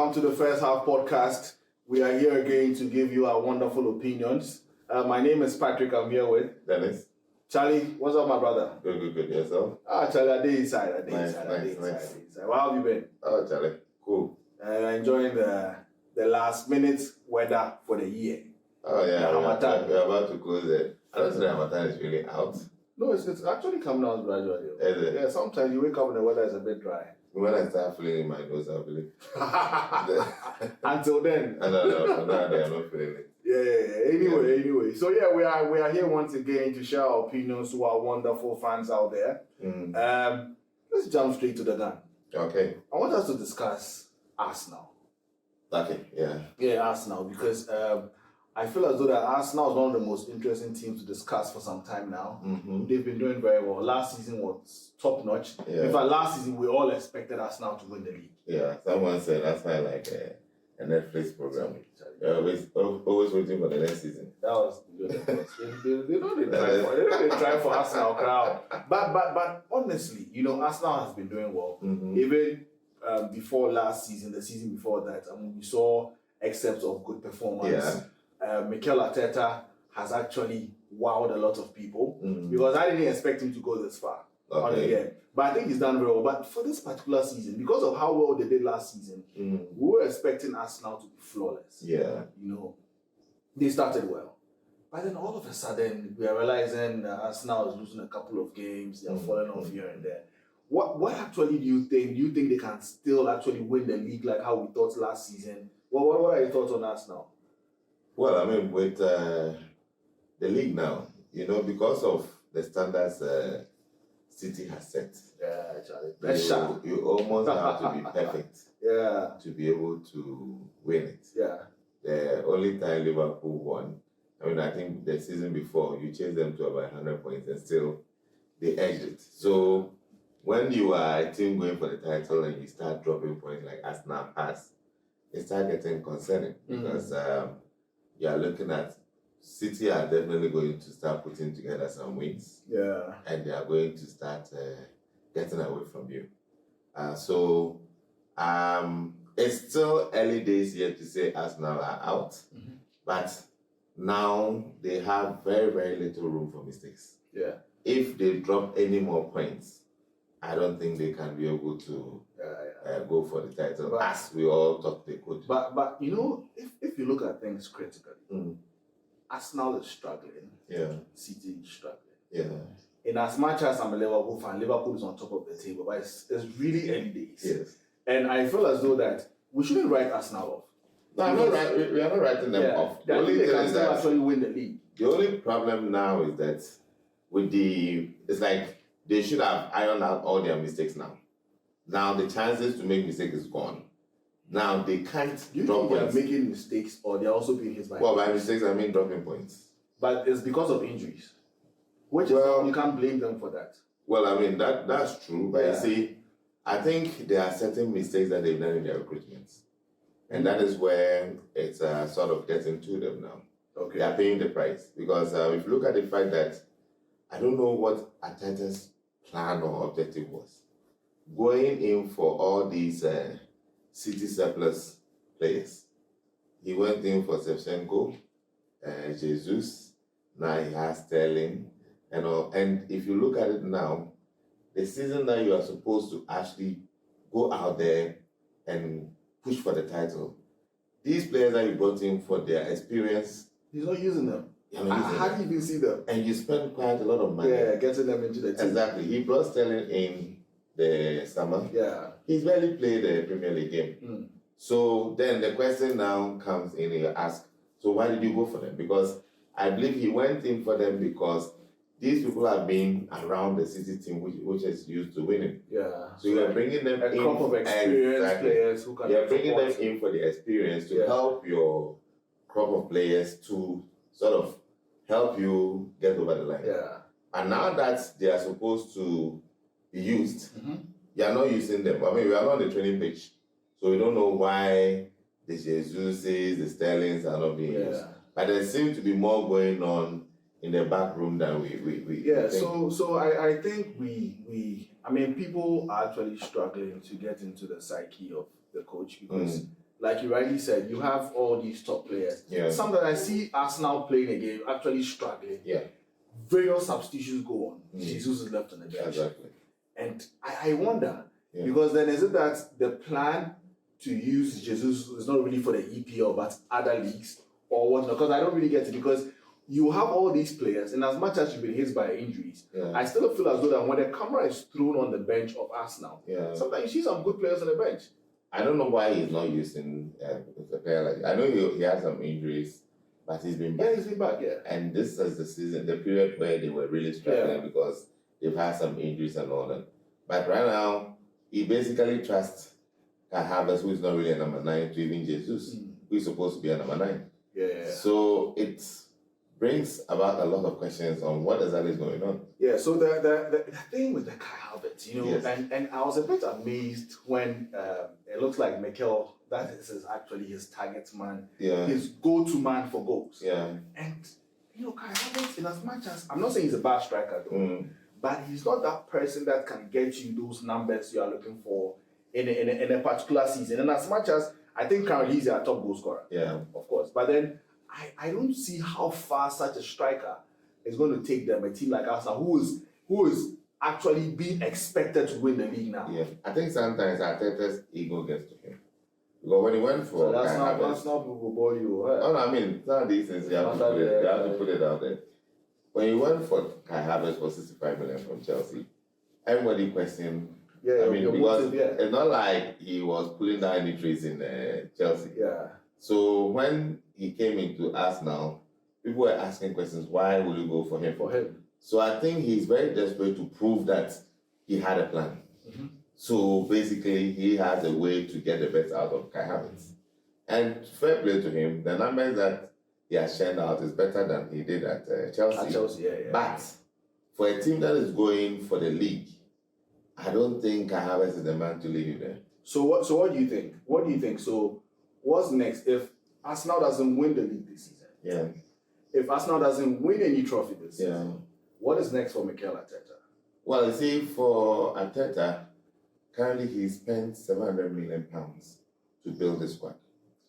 welcome to the First Half Podcast. We are here again to give you our wonderful opinions. My name is Patrick. I'm here with Dennis. Charlie. What's up, my brother? Good. Yourself? Charlie, I did inside. Nice. How have you been? Oh, Charlie, cool. Enjoying the last minute weather for the year. Oh, yeah. We're about to close it. I don't think the Hamatan is really out. No, it's actually coming out gradually. Is it? Yeah, sometimes you wake up and the weather is a bit dry. When I start feeling in my nose, I'll believe. Until then. No, I'm not feeling it. Yeah. Anyway. So yeah, we are here once again to share our opinions to our wonderful fans out there. Let's jump straight to the gun. Okay. I want us to discuss Arsenal. Okay, yeah. Yeah, Arsenal, because I feel as though that Arsenal is one of the most interesting teams to discuss for some time now. Mm-hmm. They've been doing very well. Last season was top notch. Yeah. In fact, last season we all expected Arsenal to win the league. Yeah, someone said that's not like a Netflix program. Always waiting for the next season. That was good. They try for Arsenal crowd. But honestly, Arsenal has been doing well. Mm-hmm. Even before last season, the season before that, we saw excerpts of good performance. Yeah. Mikel Arteta has actually wowed a lot of people because I didn't expect him to go this far. Okay. But I think he's done very well. But for this particular season, because of how well they did last season, we were expecting Arsenal to be flawless. Yeah. They started well. But then all of a sudden, we are realizing that Arsenal is losing a couple of games. They are falling off here and there. What actually do you think? Do you think they can still actually win the league like how we thought last season? What are your thoughts on Arsenal? Well, I mean, with the league now, because of the standards City has set. Yeah, Charlie. You almost have to be perfect. Yeah. To be able to win it. Yeah. The only time Liverpool won, I think the season before, you chased them to about 100 points and still they edged it. So when you are a team going for the title and you start dropping points like Arsenal has, it starts getting concerning because you are looking at City are definitely going to start putting together some wins. Yeah. And they are going to start getting away from you. So it's still early days yet to say Arsenal are out. Mm-hmm. But now they have very, very little room for mistakes. Yeah. If they drop any more points, I don't think they can be able to go for the title as we all thought they could. But if you look at things critically, Arsenal is struggling. Yeah. City is struggling. Yeah. In as much as I'm a Liverpool fan, Liverpool is on top of the table, but it's really early days. Yes. And I feel as though that we shouldn't write Arsenal off. No, we are not writing them off. The only thing they can still actually win the league. The only problem now is that it's like they should have ironed out all their mistakes now. Now the chances to make mistakes is gone. Now they can't Do you drop think points. They are making mistakes or they're also being hit by by mistakes I mean dropping points. But it's because of injuries. You can't blame them for that. Well, that's true, but you see, I think there are certain mistakes that they've done in their recruitments. And that is where it's sort of getting to them now. Okay. They are paying the price. Because if you look at the fact that I don't know what Arteta's plan or objective was. Going in for all these City surplus players. He went in for Shevchenko, Jesus, now he has Sterling, and all. And if you look at it now, the season that you are supposed to actually go out there and push for the title, these players that you brought in for their experience, he's not using them. How do you even see them? And you spend quite a lot of money. Yeah, getting them into the team. Exactly. He brought Sterling in the summer. Yeah. He's barely played a Premier League game. So then the question now comes in and you ask, so why did you go for them? Because I believe he went in for them because these people have been around the City team which is used to winning. Yeah. So you are bringing them in. A couple of experienced players who can. You are bringing them in for the experience to help your crop of players to sort of help you get over the line. Yeah. And now that they are supposed to be used, you are not using them. We are not on the training pitch. So we don't know why the Jesuses, the Sterlings are not being used. But there seems to be more going on in the back room than we think. So I think people are actually struggling to get into the psyche of the coach because like you rightly said, you have all these top players. Yeah. Sometimes I see Arsenal playing a game actually struggling. Yeah. Various substitutions go on. Mm. Jesus is left on the bench. Exactly. And I wonder, Yeah. because then is it that the plan to use Jesus is not really for the EPL but other leagues or what? Because I don't really get it, because you have all these players, and as much as you've been hit by injuries, Yeah. I still feel as though that when the camera is thrown on the bench of Arsenal, Yeah. sometimes you see some good players on the bench. I don't know why he's not using a player like that. I know he had some injuries, but he's been back. Yeah, he's been back, yeah. And this is the season, the period where they were really struggling Yeah. because they've had some injuries and all that. But right now, he basically trusts Kai Havertz, who is not really a number 9, to even Jesus, who is supposed to be a number 9. Yeah. So it brings about a lot of questions on what exactly is going on. Yeah, so the thing with the Kai Havertz, you know, Yes. and I was a bit amazed when it looks like Mikel, that is actually his target man, Yeah. his go-to man for goals. Yeah. And, you know, Kai Havertz, in as much as, I'm not saying he's a bad striker though, but he's not that person that can get you those numbers you are looking for in a particular season. And as much as I think currently he's our top goal scorer, Yeah. of course, but then I don't see how far such a striker is going to take them, a team like Arsenal, who is actually being expected to win the league now. Yeah. I think sometimes Arteta's ego gets to him. Because when he went for So that's Kai not Havertz, that's not people ball you. Right? oh no, I mean, some of these things you have to put it out there. When you went for Kai Havertz for 65 million from Chelsea, everybody questioned. Yeah, I mean, your because motive, yeah. it's not like he was pulling down any trees in Chelsea. Yeah. So when he came into Arsenal, people were asking questions, why will you go for him? For him. So I think he's very desperate to prove that he had a plan. Mm-hmm. So basically, he has a way to get the best out of Kai Havertz. And fair play to him, the numbers that he has churned out is better than he did at Chelsea. At Chelsea, yeah. But for a team that is going for the league, I don't think Kai Havertz is the man to lead you there. So what do you think? What do you think? So what's next if Arsenal doesn't win the league this season? Yeah. If Arsenal doesn't win any trophy this season, Yeah. what is next for Mikel Arteta? Well, you see, for Arteta, currently he spent £700 million to build this squad.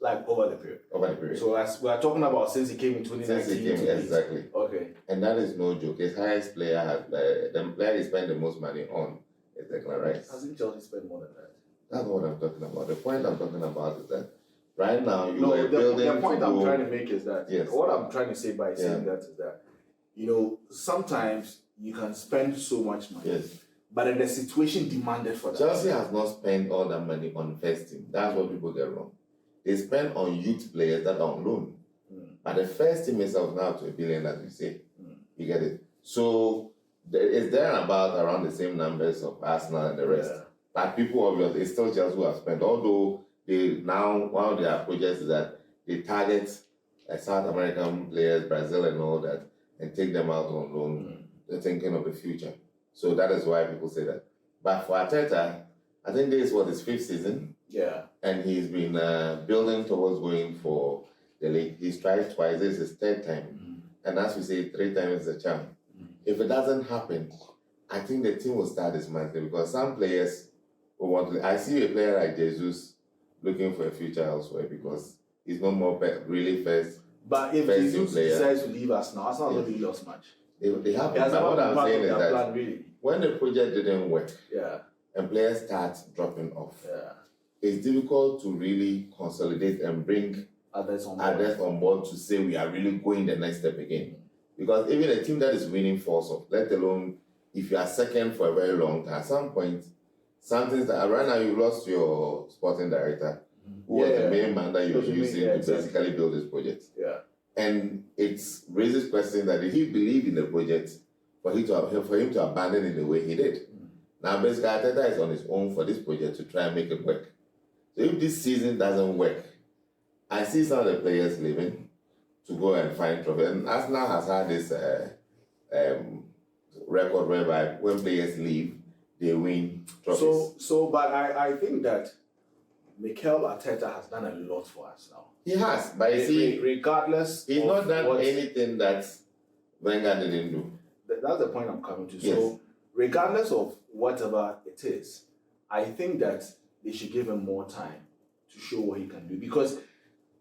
Like over the period. Over the period. So as we are talking about since he came in 2019. Since he came, exactly. Okay. And that is no joke. His highest player has the player he spent the most money on is Declan Rice. Hasn't Chelsea spent more than that? That's not what I'm talking about. The point I'm talking about is that right now you No, are building the point to I'm go. trying to make is that Yes. what I'm trying to say by saying that is that, you know, sometimes you can spend so much money, Yes. but then the situation demanded for that. Chelsea has not spent all that money on first team. That's what people get wrong. They spend on youth players that are on loan. But the first team itself now to $1 billion, as you say. You get it? So it's there and about around the same numbers of Arsenal and the rest. Yeah. But people obviously, it's still Chelsea who have spent. Although they now, one of their projects is that they target South American players, Brazil and all that, and take them out on loan. They're thinking of the future. So that is why people say that. But for Arteta, I think this was his 5th season. Yeah. And he's been building towards going for the league. He's tried twice. This is his 3rd time. And as we say, 3 times is a charm. If it doesn't happen, I think the team will start dismantling because some players will want to. I see a player like Jesus looking for a future elsewhere because he's no more really first. But if first Jesus player. decides to leave Arsenal has not really lost much. They have. It has But never what been I'm part saying of is their that plan, really. when the project didn't work Yeah. and players start dropping off, Yeah. it's difficult to really consolidate and bring Others on board to say we are really going the next step again. Because even a team that is winning falls off, let alone if you are second for a very long time, at some point, something's that right now you lost your sporting director, who was the main man that you were using to basically build this project. Yeah. And it raises questions that did he believe in the project for him to abandon it the way he did? Now basically Arteta is on his own for this project to try and make it work. So if this season doesn't work, I see some of the players leaving to go and find trophy. And Arsenal has had this record whereby when players leave, they win trophies. But I think that Mikel Arteta has done a lot for us now. He has, but you see, regardless, he's not done anything that Wenger didn't do. That's the point I'm coming to. Yes. So, regardless of whatever it is, I think that they should give him more time to show what he can do. Because,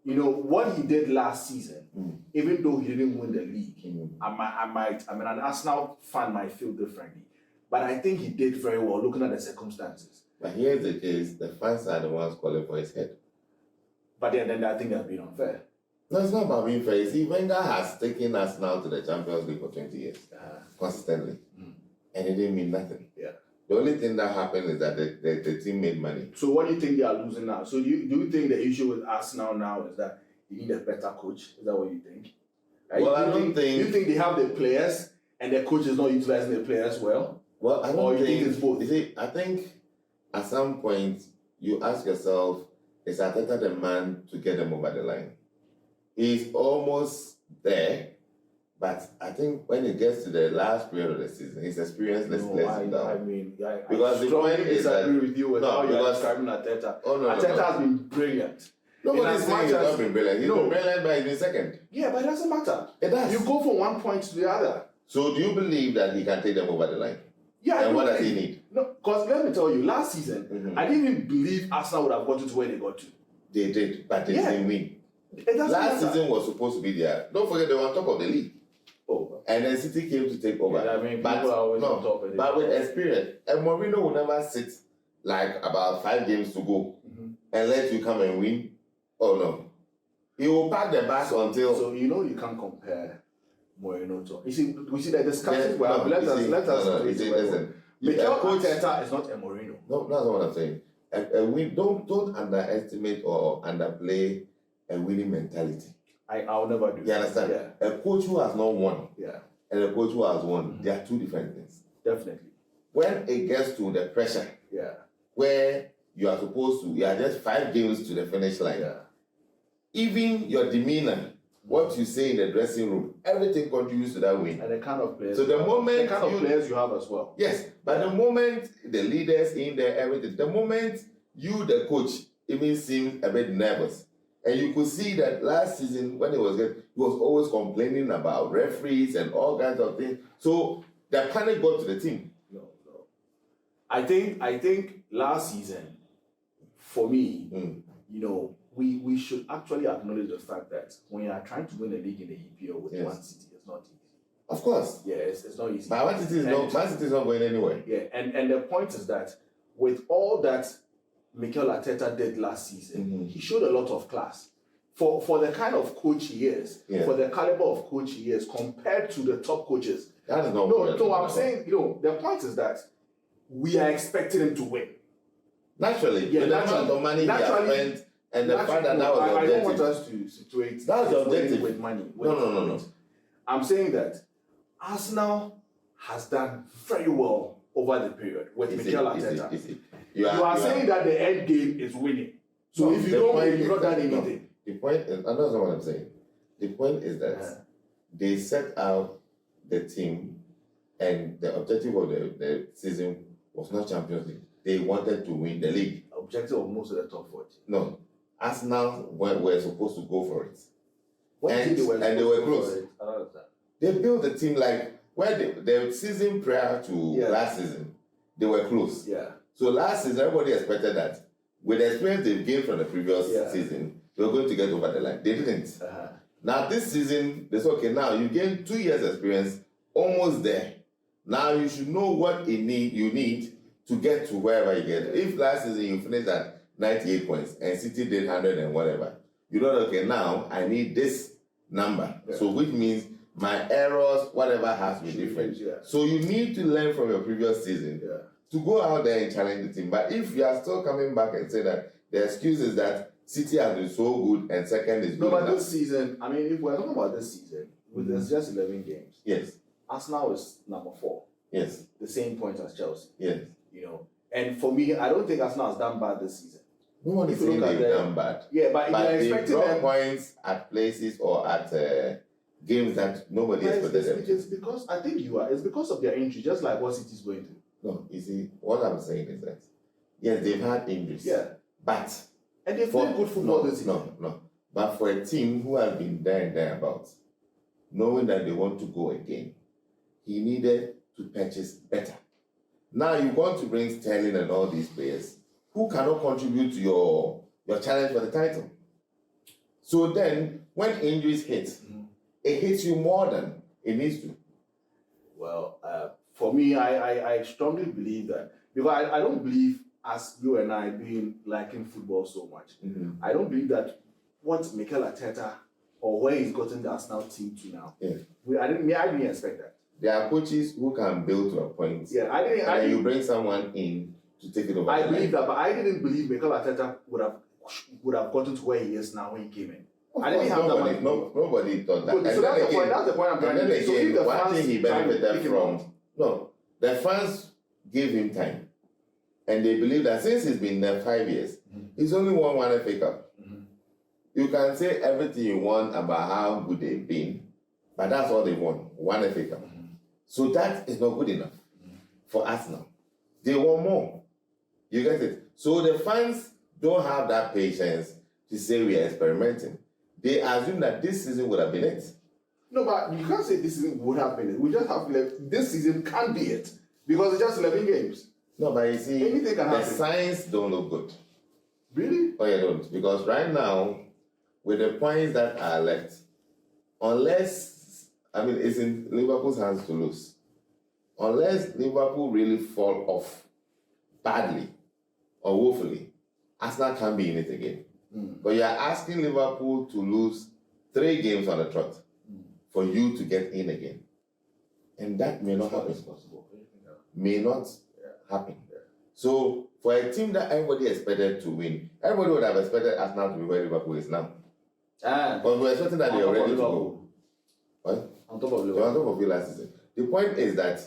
you know, what he did last season, even though he didn't win the league, I mean, an Arsenal fan might feel differently. But I think he did very well looking at the circumstances. But here's the case, the fans are the ones calling for his head. But then I think that's been unfair. No, it's not about being fair. You see, Wenger has taken us now to the Champions League for 20 years, consistently. And it didn't mean nothing. Yeah. The only thing that happened is that the team made money. So what do you think they are losing now? So do you think the issue with Arsenal now is that you need a better coach? Is that what you think? Right? Well, I don't think... You think they have the players and the coach is not utilizing the players well? Well, I don't think it's both? You see, I think at some point you ask yourself, is Arteta the man to get them over the line? He's almost there, but I think when it gets to the last period of the season, his experience lets him down. I mean, because I strongly disagree with you with how you're describing Arteta. Arteta has been brilliant. Nobody's saying he's not been brilliant. He's been brilliant, but he's been second. Yeah, but it doesn't matter. It does. You go from one point to the other. So do you believe that he can take them over the line? Yeah. And what does he need? No, because let me tell you, last season, I didn't even believe Arsenal would have gotten to where they got to. They did, but they didn't win. Last season was supposed to be there. Don't forget they were on top of the league. Oh. And then City came to take over. Yeah, I mean, people are always on top of it. But with experience, and Mourinho will never sit like about 5 games to go and let you come and win. Oh no. He will pack the bag until... So you know you can't compare Mourinho to... You see, we see the discussions where let us listen. Mikel Arteta is not a Mourinho. No, that's not what I'm saying. Don't underestimate or underplay a winning mentality. I'll never do. You understand? Yeah. A coach who has not won, and a coach who has won, they are two different things. Definitely. When it gets to the pressure, where you are supposed to, you are just 5 games to the finish line. Even your demeanor, what you say in the dressing room, everything contributes to that win. And the kind of players. So the moment the kind of players you have as well. Yes, but the moment the leaders in there, everything, the moment you, the coach, even seem a bit nervous. And you could see that last season when he was always complaining about referees and all kinds of things. So the panic got to the team. No. I think last season, for me, you know, we should actually acknowledge the fact that when you are trying to win a league in the EPL with Man City, it's not easy. Of course. Yeah, it's not easy. But Man City is not going anywhere. Yeah, and the point is that with all that Mikel Arteta did last season, he showed a lot of class. For the kind of coach he is, for the caliber of coach he is, compared to the top coaches. That is not No, I'm saying, you know, the point is that we are expecting him to win. Naturally. The amount of money he has spent and the fact that that was the objective. I don't want us to situate that's the objective. With money. No. I'm saying that Arsenal has done very well over the period with Mikel Arteta. You are saying that the end game is winning. So if you don't win, you've not done anything. The point is, and that's not what I'm saying. The point is that they set out the team and the objective of the season was not Champions League. They wanted to win the league. Objective of most of the top 40. No. Arsenal were supposed to go for it. And they were close. They built the team like where the season prior to last season, they were close. Yeah. So last season, everybody expected that with the experience they've gained from the previous season, they were going to get over the line. They didn't. Now this season, they said, okay, now you gained 2 years experience, almost there. Now you should know what you need to get to wherever you get. If last season you finished at 98 points and City did 100 and whatever, you know, okay, now I need this number. So which means my errors, whatever, has to be different. So you need to learn from your previous season to go out there and challenge the team. But if you are still coming back and say that the excuse is that City has been so good and second is good. No, but this season, I mean, if we're talking about this season, with just 11 games, yes, Arsenal is number 4. Yes. The same points as Chelsea. Yes. You know, and for me, I don't think Arsenal has done bad this season. No one is saying they've done bad. Yeah, but they draw points at places or at games that nobody expected them. It's because I think it's because of their injury, just like what City is going through. No, you see, what I'm saying is that yes, they've had injuries. Yeah. But and they've played good football this season. No. But for a team who has been there and thereabouts, knowing that they want to go again, he needed to purchase better. Now you want to bring Sterling and all these players who cannot contribute to your your challenge for the title. So then, when injuries hit, it hits you more than it needs to. Well, for me, I strongly believe that, because I don't believe, as you and I being liking football so much, I don't believe that what Mikel Arteta or where he's gotten the Arsenal team to now. I didn't expect that. There are coaches who can build to a point. Yeah, I didn't. And you bring someone in to take it over. I believe that, but I didn't believe Mikel Arteta would have gotten to where he is now when he came in. I didn't have nobody, that. Nobody thought that. So that's the point. That's the point I'm trying to make. So if the one fans thing he benefited from, the fans gave him time, and they believe that since he's been there 5 years, he's only won one FA Cup. You can say everything you want about how good they've been, but that's all they won, one FA Cup. So that is not good enough for Arsenal. They want more. You get it? So the fans don't have that patience to say we are experimenting. They assume that this season would have been it. No, but you can't say this season would have been it. We just have this season can't be it, because it's just 11 games. No, but you see, anything can happen. The signs don't look good. Really? Oh, you don't. Because right now, with the points that are left, unless, it's in Liverpool's hands to lose. Unless Liverpool really fall off badly or woefully, Arsenal can't be in it again. But you are asking Liverpool to lose 3 games on the trot for you to get in again. And that may not happen. May not happen. So, for a team that everybody expected to win, everybody would have expected Arsenal to be where Liverpool is now. But we're expecting that they are ready to go. What? On top of Liverpool. They were on top of you last season. The point is that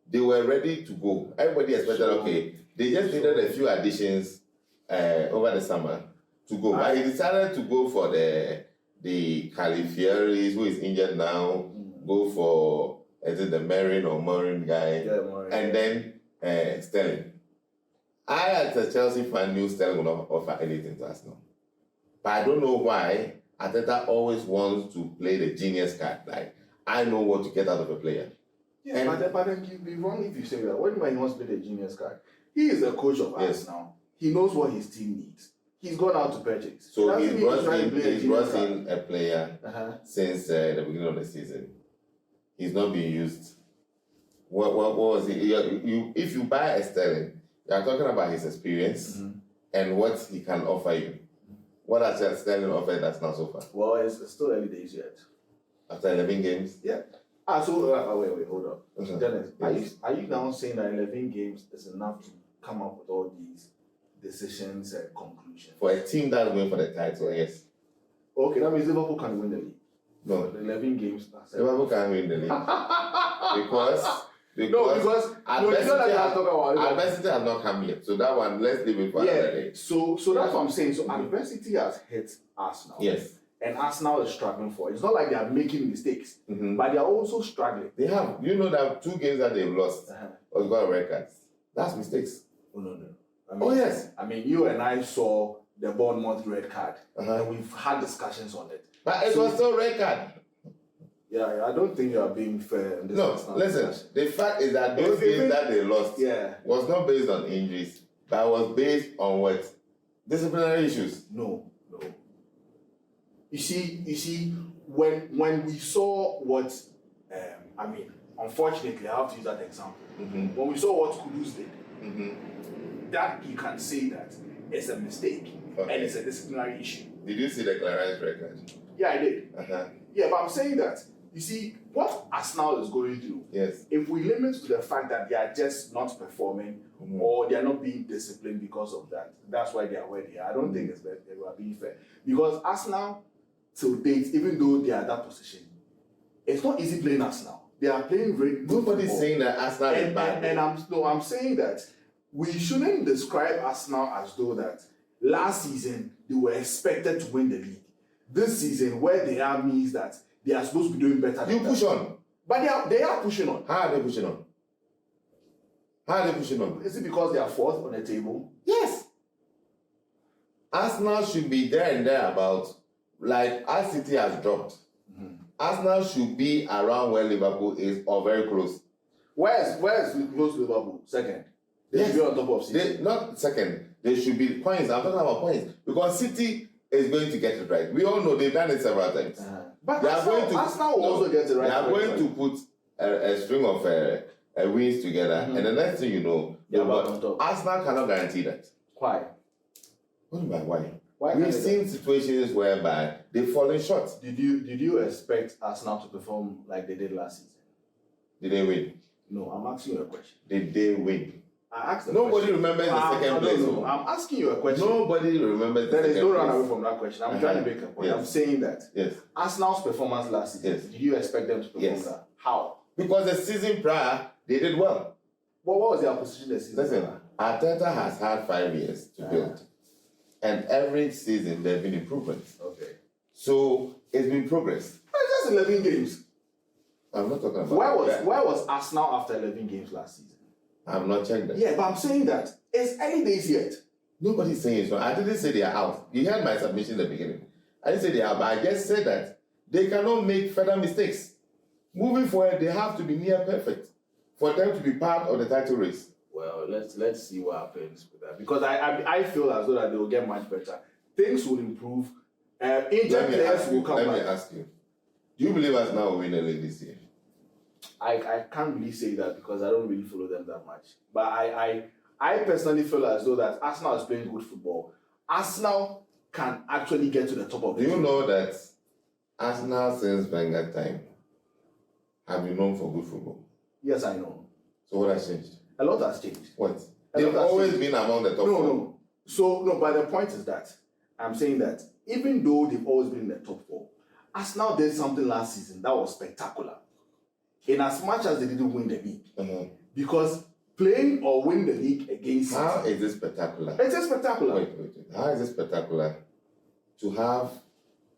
they were ready to go. Everybody expected, they just needed a few additions over the summer to go. But he decided to go for the Califieri, who is injured now, go for, is it the Morin guy? Yeah, Morin. And then Sterling. I, as a Chelsea fan, knew Sterling would not offer anything to Arsenal. But I don't know why Arteta always wants to play the genius card. Like, I know what to get out of a player. Yeah, but then you'd be wrong if you say that. When he wants to play the genius card, he is a coach of Arsenal. He knows what his team needs. He's gone out to purchase. So he brought in a player since the beginning of the season. He's not being used. What was it? If you buy a Sterling, you are talking about his experience and what he can offer you. What has Sterling offered us now so far? Well, it's still early days yet. After 11 games? Yeah. So wait, hold up. Dennis, are you now saying that 11 games is enough to come up with all these decisions and conclusions? For a team that's going for the title, yes. Okay, that means Liverpool can win the league. No. 11 games. Liverpool can win the league. because adversity has not come yet. So that one, let's leave it for another day. So that's what I'm saying. So adversity has hit Arsenal. Yes. And Arsenal is struggling for it. It's not like they are making mistakes, but they are also struggling. They have. You know that 2 games that they've lost was got red cards. That's mistakes. Oh, no. Yes. You and I saw the Bournemouth red card, and we've had discussions on it. But it was still red card. Yeah, I don't think you are being fair in this. No, listen. Discussion. The fact is that those games that they lost was not based on injuries, but was based on what? Disciplinary issues. No. You see, when we saw what, unfortunately, I have to use that example. When we saw what Kudus did, that you can say that it's a mistake and it's a disciplinary issue. Did you see the Clarence record? Yeah, I did. Yeah, but I'm saying that, you see, what Arsenal is going to do, if we limit to the fact that they are just not performing or they are not being disciplined because of that, that's why they are where they are. I don't think they are being fair. Because Arsenal, till date, even though they are at that position, it's not easy playing Arsenal. They are playing very good. Nobody's saying that Arsenal is bad. And I'm saying that we shouldn't describe Arsenal as though that last season they were expected to win the league. This season, where they are means that they are supposed to be doing better. You push on. But they are pushing on. How are they pushing on? Is it because they are 4th on the table? Yes. Arsenal should be there and thereabouts. Like, our City has dropped. Arsenal should be around where Liverpool is or very close. Where's close to Liverpool? Second. They should be on top of City. Not second. They should be points. I'm talking about points because City is going to get it right. We all know they've done it several times. But they are going to Arsenal will also get it right. They are going to put a string of wins together, and the next thing you know, Arsenal cannot guarantee that. Why? What do you mean why? We've seen situations whereby they've fallen short. Did you expect Arsenal to perform like they did last season? Did they win? No, I'm asking you a question. Did they win? I asked Nobody remembers the second place. No, I'm asking you a question. Nobody remembers the second place. Then don't run away from that question. I'm trying to make a point. Yes. I'm saying that Arsenal's performance last season, did you expect them to perform that? How? Because the season prior, they did well. What was their position this season? Listen, Arteta has had 5 years to build. And every season there have been improvements. Okay. So it's been progress. It's just 11 games. I'm not talking about where was Arsenal after 11 games last season? I'm not checking that. Yeah, but I'm saying that it's early days yet. Nobody's saying it's wrong. I didn't say they are out. You heard my submission in the beginning. I didn't say they are, but I just said that they cannot make further mistakes. Moving forward, they have to be near perfect for them to be part of the title race. Well, let's see what happens with that, because I feel as though that they will get much better. Things will improve. Injured players will come back. Let me ask you: do you believe Arsenal will win the league this year? I can't really say that because I don't really follow them that much. But I personally feel as though that Arsenal is playing good football. Arsenal can actually get to the top of the Do you know that Arsenal since Wenger time have been known for good football? Yes, I know. So what has changed? A lot has changed. What? They've always been among the top four. No. So, but the point is that I'm saying that even though they've always been in the top four, Arsenal did something last season that was spectacular. In as much as they didn't win the league. Because playing or win the league against City. How is this spectacular? It's just spectacular. Wait. How is it spectacular to have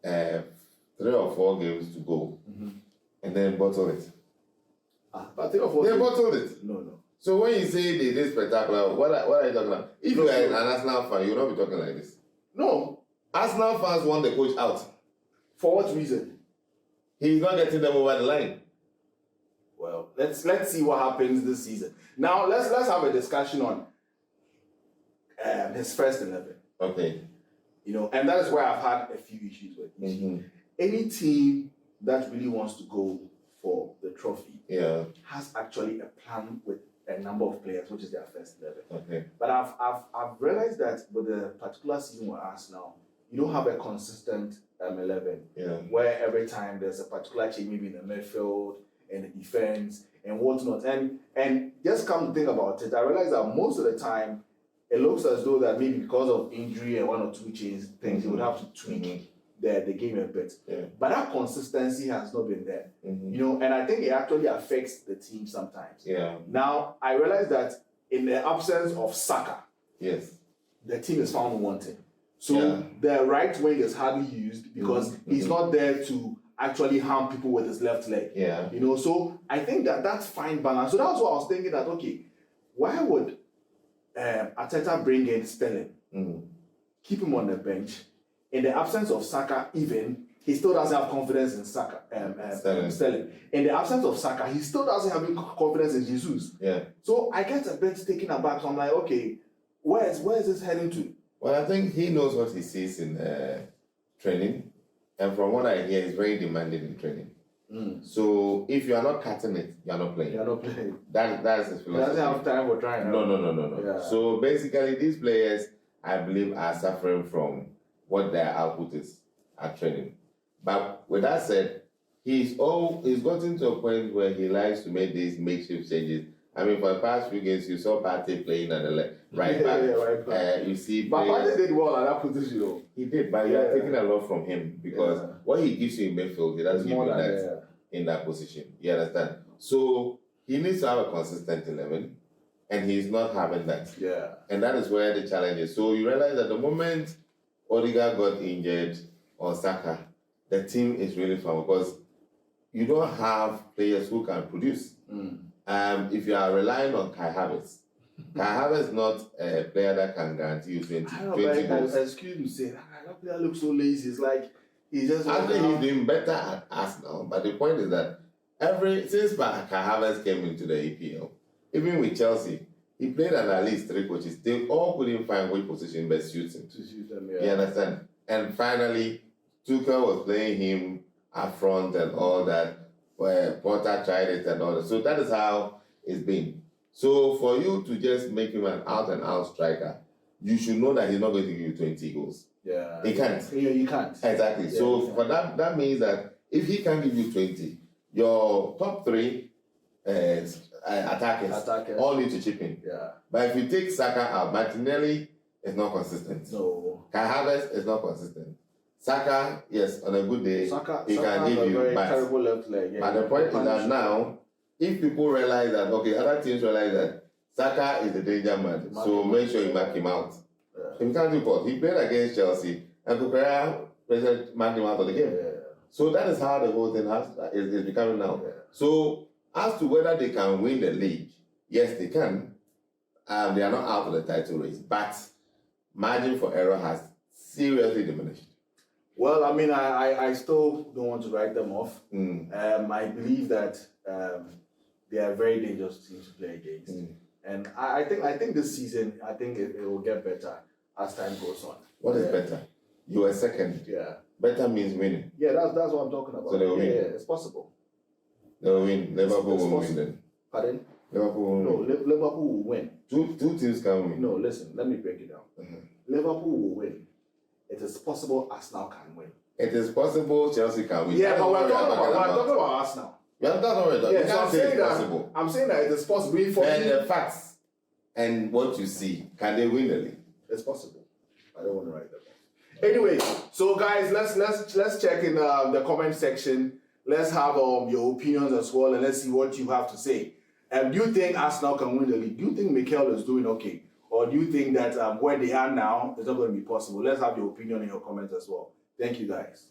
3 or 4 games to go and then bottle it? But 3 or 4 They bottled it. No. So when you say they did spectacular, what are you talking about? If you are an Arsenal fan, you will not be talking like this. No. Arsenal fans want the coach out. For what reason? He's not getting them over the line. Well, let's see what happens this season. Now let's have a discussion on his first 11. Okay. And that is where I've had a few issues with. Any team that really wants to go for the trophy has actually a plan with a number of players, which is their first 11. Okay. But I've realized that with the particular season with Arsenal, you don't have a consistent 11. Where every time there's a particular change, maybe in the midfield and the defense and whatnot. And just come to think about it, I realize that most of the time it looks as though that maybe because of injury and 1 or 2 changes, things they would have to tweak the game a bit. But that consistency has not been there. And I think it actually affects the team sometimes. Now I realize that in the absence of Saka, the team is found wanting. So the right wing is hardly used because he's not there to actually harm people with his left leg. So I think that's fine balance. So that's what I was thinking that, okay, why would Arteta bring in Sterling, keep him on the bench? In the absence of Saka, even, he still doesn't have confidence in Saka, Sterling. In the absence of Saka, he still doesn't have confidence in Jesus. So I get a bit taken aback. So I'm like, okay, where is this heading to? Well, I think he knows what he sees in training. And from what I hear, he's very demanding in training. So if you are not cutting it, you are not playing. That's his philosophy. He doesn't have time for trying. No. So basically, these players, I believe, are suffering from what their output is at training. But with that said, he's gotten to a point where he likes to make these makeshift changes. I mean, for the past few games, you saw Partey playing at the right back. You see, but Partey did well at that position, though. He did, but you are taking a lot from him because what he gives you in midfield, he doesn't give you that in that position. You understand? So he needs to have a consistent 11, and he's not having that. And that is where the challenge is. So you realize that the moment Odegaard got injured or Saka, the team is really fun because you don't have players who can produce. If you are relying on Kai Havertz, Kai Havertz is not a player that can guarantee you 20 goals. Excuse me, say that player looks so lazy. It's like he's just. I think he's doing better at Arsenal, but the point is that since Kai Havertz came into the EPL, even with Chelsea, He played under at least 3 coaches. They all couldn't find which position best suits him. To suit them, You understand? And finally, Tuchel was playing him up front and all that, where Potter tried it and all that. So that is how it's been. So for you to just make him an out-and-out striker, you should know that he's not going to give you 20 goals. Yeah. He can't. Yeah, you can't. Exactly. Yeah, So for that means that if he can give you 20, your top 3 attackers all need to chip in. Yeah. But if you take Saka out, Martinelli is not consistent. No. Kai Havertz is not consistent. Saka, yes, on a good day, he Saka can give a you very bats. terrible left leg. Yeah, But the point is that now, if people realize that, okay, other teams realize that Saka is the danger man, so make sure you mark him out. Yeah. In country court, he played against Chelsea, and Kukurea marked him out of the game. Yeah. So that is how the whole thing is becoming now. Yeah. So as to whether they can win the league, yes, they can. They are not out of the title race, but margin for error has seriously diminished. Well, I mean, I still don't want to write them off. I believe that they are a very dangerous team to play against, and I think this season, I think it will get better as time goes on. What is better? You are second. Yeah. Better means winning. Yeah, that's what I'm talking about. So they will win. Yeah, it's possible. They will win. Liverpool It's will win then. Pardon? Liverpool will No, win. Liverpool will win. Two teams can win. No, listen, let me break it down. Liverpool will win. It is possible Arsenal can win. It is possible Chelsea can win. Yeah, That but is we're what talking we are about Arsenal. Yeah, that's not what we're talking. Yeah, You so can't I'm say saying it's that. possible. I'm saying that it is possible. For And me, the facts and what you see, can they win the league? it's possible. I don't want to write that down. Anyway, so guys, let's check in the comment section. Let's have your opinions as well, and let's see what you have to say. Do you think Arsenal can win the league? Do you think Mikel is doing okay, or do you think that where they are now is not going to be possible? Let's have your opinion in your comments as well. Thank you, guys.